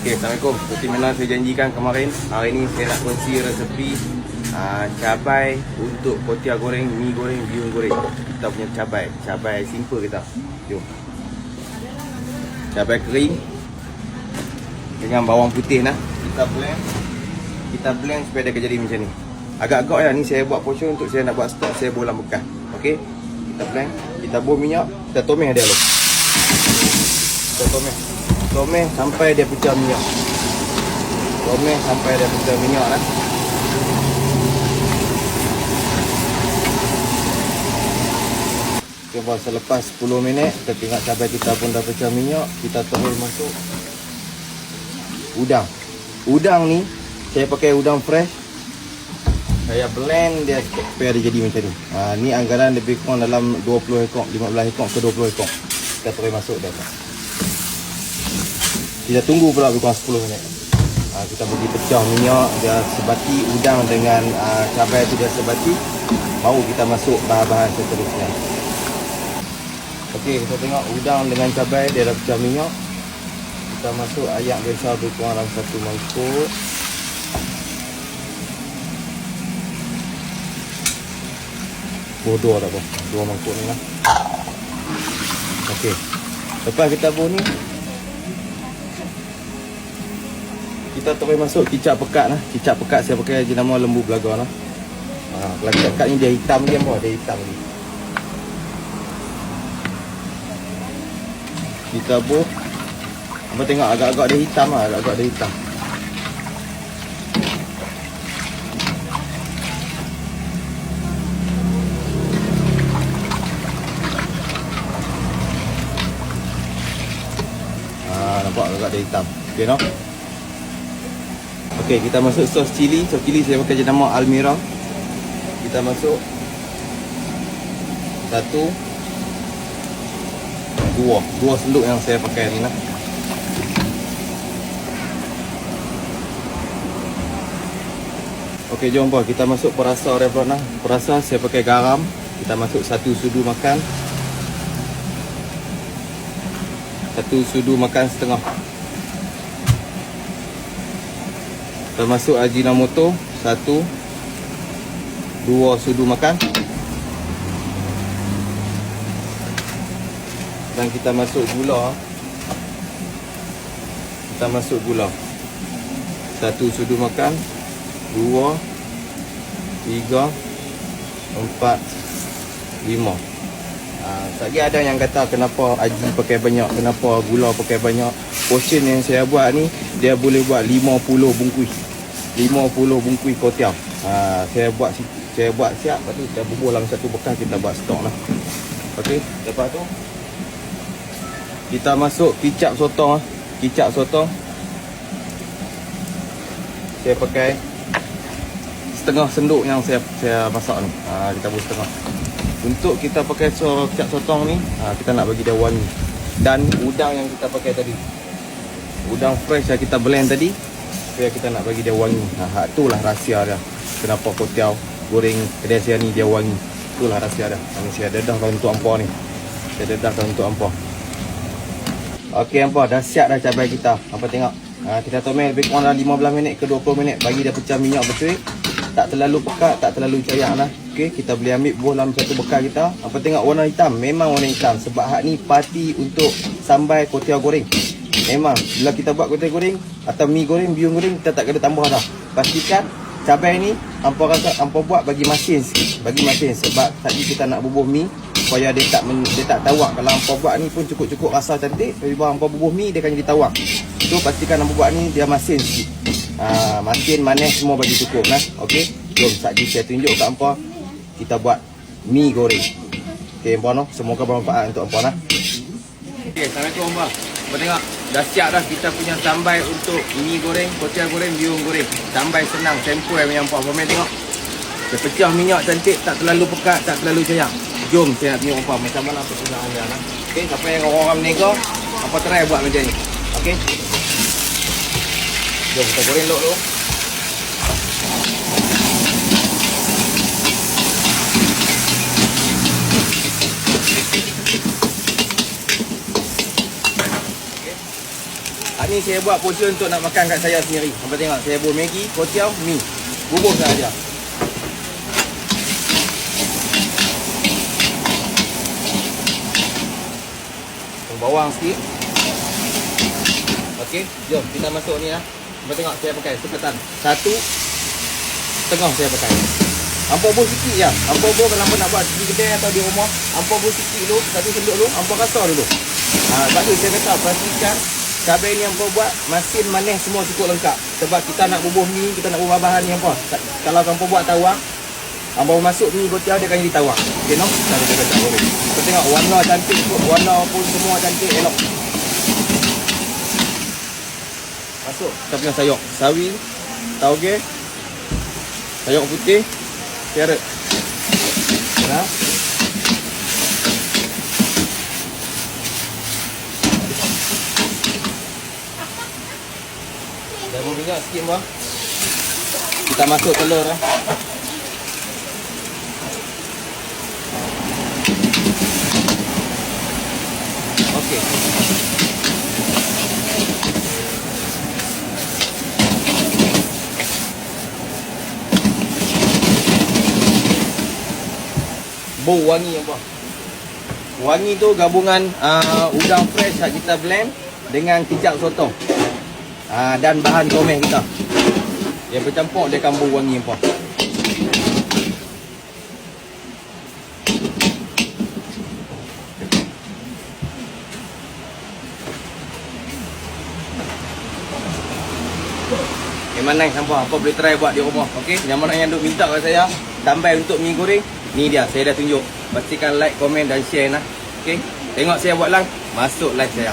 Okay, Assalamualaikum. Seperti mana saya janjikan kemarin, hari ni saya nak kongsi resepi cabai untuk kotia goreng, mi goreng, bihun goreng. Kita punya cabai simple kita. Jom. Cabai kering dengan bawang putih nah. Kita blend supaya dia jadi macam ni. Agak-agak lah ni saya buat portion untuk saya nak buat stok, saya bolang bekas. Okey. Kita blend, kita bor minyak, kita tumis dia dulu. Kita tumis sampai dia pecah minyak. Tumis sampai dia pecah minyak lah. Okay, selepas 10 minit kita tengok cabai kita pun dah pecah minyak, kita terus masuk udang. Udang ni saya pakai udang fresh. Saya blend dia supaya dia jadi macam ni. Ni anggaran lebih kurang dalam 20 ekor, 15 ekor ke 20 ekor. Kita terus masuk dia. Kita tunggu pula lebih kurang 10 minit. Kita bagi pecah minyak, dia sebati udang dengan cabai tu dia sebati. Baru kita masuk bahan-bahan seterusnya. Okey, kita tengok udang dengan cabai dia dah pecah minyak. Kita masuk ayak biasa lebih kurang dalam 1 mangkuk. Dua tak apa, 2 mangkuk ni lah. Okey, lepas kita bor ni, kita terus masuk kicap pekat lah. Kicap pekat saya pakai jenama lembu belaga lah. Kalau kicap pekat ni dia hitam dia apa? Dia hitam ni. Kita bor. Apa tengok agak-agak dia hitam lah, agak-agak dia hitam. Nampak agak dia hitam. Okey no? Okey, kita masuk sos cili. Sos cili saya pakai jenama Almira. Kita masuk 1 2 seluk yang saya pakai ni lah. Okey, jom boh kita masuk perasa revlon lah. Perasa saya pakai garam. Kita masuk 1 sudu makan. 1 sudu makan setengah. Kita masuk ajinomoto 1 2 sudu makan. Dan kita masuk gula. Kita masuk gula 1 sudu makan, 2 3 4 5. Lagi ada yang kata kenapa aji pakai banyak, kenapa gula pakai banyak. Portion yang saya buat ni dia boleh buat 50 bungkus. 50 bungkus kotiau. Saya buat siap, lepas tu kita bubur dalam satu bekas, kita buat stok lah. Okey, lepas tu kita masuk kicap sotong. Kicap sotong saya pakai setengah sendok yang saya masak ni. Kita buat setengah. Untuk kita pakai kicap sotong ni, kita nak bagi dia wangi. Dan udang yang kita pakai tadi, udang fresh yang kita blend tadi, supaya kita nak bagi dia wangi. Itulah rahsia dia. Kenapa kotiau goreng kedai saya ni dia wangi. Itulah rahsia dia. Saya dedahkan untuk hampa ni. Saya dedahkan untuk hampa. Okey hampa, dah siap dah cabai kita. Hampa tengok. Kita tumis lebih kurang dalam 15 minit ke 20 minit. Bagi dia pecah minyak betul. Tak terlalu pekat, tak terlalu cayak lah. Okey, kita boleh ambil bor dalam satu bekal kita. Apa tengok warna hitam? Memang warna hitam. Sebab hak ni parti untuk sambal kotiau goreng. Memang bila kita buat kotiau goreng atau mi goreng, bihun goreng, kita tak kena tambah dah. Pastikan cabai ni hampa buat bagi masin sikit. Bagi masin sebab tadi kita nak bubuh mi supaya dia tak tawak. Kalau hampa buat ni pun cukup-cukup rasa cantik. Bila hampa bubuh mi dia akan jadi tawak. So pastikan hampa buat ni dia masin sikit. Masin manis semua bagi cukup lah. Okey, jom sekejap saya tunjuk kat hampa kita buat mi goreng. Okey hampa no, semoga bermanfaat untuk hampa lah. Okey, Assalamualaikum hampa. Hampa tengok dah siap dah kita punya sambal untuk mi goreng, kotiau goreng, bihun goreng. Sambal senang, simple punya hampa. Hampa tengok. Dia pecah minyak cantik, tak terlalu pekat, tak terlalu cayak. Jom saya nak tunjuk hampa macam mana pertunjukan dia lah. Okey, siapa yang orang-orang menega, hampa try buat macam ni. Okey. Jom kita goreng dulu. Hari ni saya buat portion untuk nak makan kat saya sendiri. Nampak tengok, saya buat Maggi, kuotiao, mi. Bubur saja. Bawang sikit. Okey, jom kita masuk ni lah. Nampak tengok saya pakai seketan. 1,5 saya pakai. Ampau bubur sikit je. Ampau bubur kalau nak buat di kedai atau di rumah, ampau bubur sikit dulu, satu senduk dulu, ampau kasar dulu. Sebab tu saya kata pastikan cabai ni ampau buat masin manis semua cukup lengkap. Sebab kita nak bubur mi, kita nak bubur bahan ni apa. Kalau ampau buat tawar, ampau masuk mi kuotiao dia akan jadi tawar. Okey no? Kita kata boleh. Kita tengok warna cantik, warna pun semua cantik elok. Masuk kita punya sayur, sawi, tauge, sayur putih, carrot. Nah. Dah minyak sikit bang. Kita masuk telur lah. Okey. Bau wangi apa? Wangi tu gabungan udang fresh yang kita blend dengan kicap sotong. Dan bahan tomat kita. Dia bercampur dia akan bau wangi apa? Memang nice nampak. Apa boleh try buat di rumah. Okey, yang mana yang duk minta kat saya tambah untuk mi goreng. Ni dia, saya dah tunjuk. Pastikan like, komen dan share lah. Okey. Tengok saya buat live, masuk live saya.